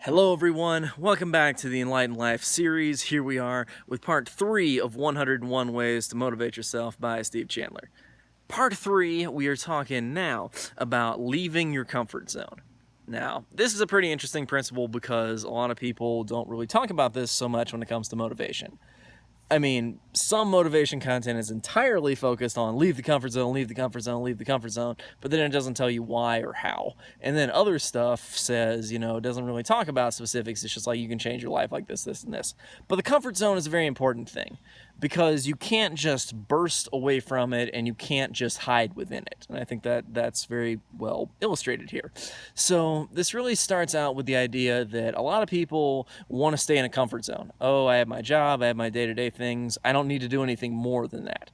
Hello everyone, welcome back to the Enlightened Life series. Here we are with part 3 of 101 Ways to Motivate Yourself by Steve Chandler. Part 3, we are talking now about leaving your comfort zone. Now, this is a pretty interesting principle because a lot of people don't really talk about this so much when it comes to motivation. I mean, some motivation content is entirely focused on leave the comfort zone, leave the comfort zone, leave the comfort zone, but then it doesn't tell you why or how. And then other stuff says, it doesn't really talk about specifics. It's just like you can change your life like this, this, and this. But the comfort zone is a very important thing because you can't just burst away from it and you can't just hide within it. And I think that's very well illustrated here. So this really starts out with the idea that a lot of people want to stay in a comfort zone. Oh, I have my job, I have my day-to-day things. I don't need to do anything more than that.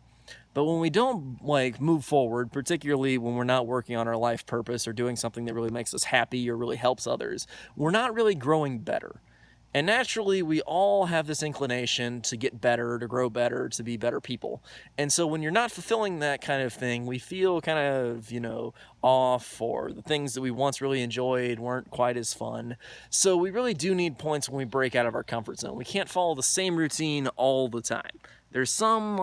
But when we don't move forward, particularly when we're not working on our life purpose or doing something that really makes us happy or really helps others, we're not really growing better. And naturally, we all have this inclination to get better, to grow better, to be better people. And so when you're not fulfilling that kind of thing, we feel kind of, off, or the things that we once really enjoyed weren't quite as fun. So we really do need points when we break out of our comfort zone. We can't follow the same routine all the time. There's some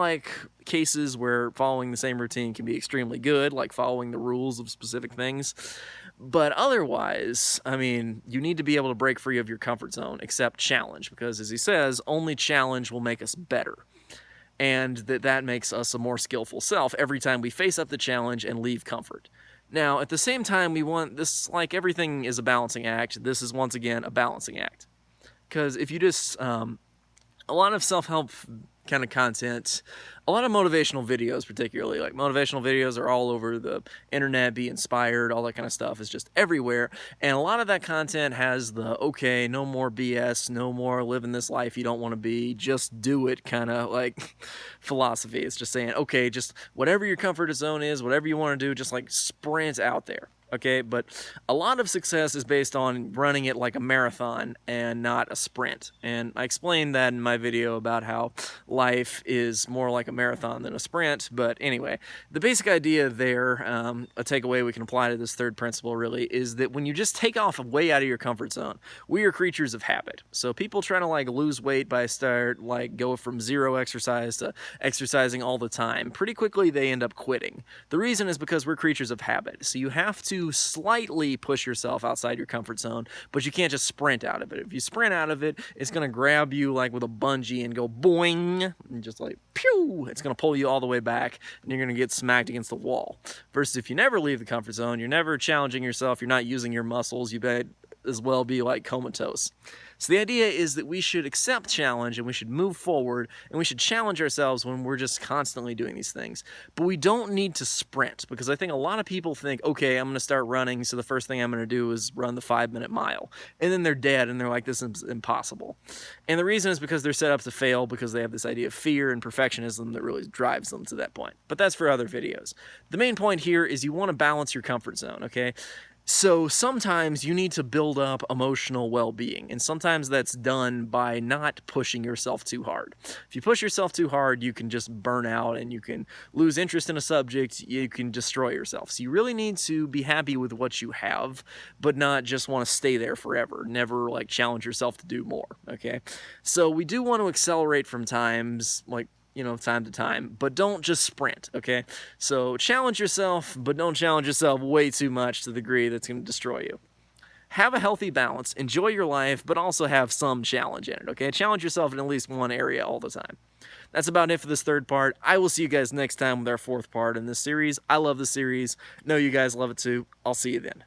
cases where following the same routine can be extremely good, like following the rules of specific things. But otherwise, you need to be able to break free of your comfort zone, accept challenge, because as he says, only challenge will make us better. And that makes us a more skillful self every time we face up the challenge and leave comfort. Now, at the same time, we want this, everything is a balancing act. This is once again a balancing act. Because if you just, a lot of self-help kind of content, a lot of motivational videos particularly, motivational videos are all over the internet, be inspired, all that kind of stuff is just everywhere, and a lot of that content has the, okay, no more BS, no more living this life you don't want to be, just do it kind of philosophy. It's just saying, okay, just whatever your comfort zone is, whatever you want to do, just sprint out there. Okay, but a lot of success is based on running it like a marathon and not a sprint. And I explained that in my video about how life is more like a marathon than a sprint. But anyway, the basic idea there, a takeaway we can apply to this third principle really, is that when you just take off way out of your comfort zone, we are creatures of habit. So people trying to lose weight by go from zero exercise to exercising all the time, pretty quickly they end up quitting. The reason is because we're creatures of habit. So you have to slightly push yourself outside your comfort zone, but you can't just sprint out of it. If you sprint out of it, it's going to grab you with a bungee and go boing, and just pew, it's going to pull you all the way back, and you're going to get smacked against the wall. Versus if you never leave the comfort zone, you're never challenging yourself, you're not using your muscles, you bet as well be comatose. So the idea is that we should accept challenge and we should move forward and we should challenge ourselves when we're just constantly doing these things. But we don't need to sprint, because I think a lot of people think, okay, I'm going to start running, so the first thing I'm going to do is run the 5-minute mile. And then they're dead and they're like, this is impossible. And the reason is because they're set up to fail, because they have this idea of fear and perfectionism that really drives them to that point. But that's for other videos. The main point here is you want to balance your comfort zone, okay? So sometimes you need to build up emotional well-being, and sometimes that's done by not pushing yourself too hard. If you push yourself too hard, you can just burn out and you can lose interest in a subject, you can destroy yourself. So you really need to be happy with what you have, but not just want to stay there forever. Never challenge yourself to do more, okay? So we do want to accelerate from times time to time, but don't just sprint, okay? So challenge yourself, but don't challenge yourself way too much to the degree that's going to destroy you. Have a healthy balance, enjoy your life, but also have some challenge in it, okay? Challenge yourself in at least one area all the time. That's about it for this third part. I will see you guys next time with our fourth part in this series. I love this series. Know you guys love it too. I'll see you then.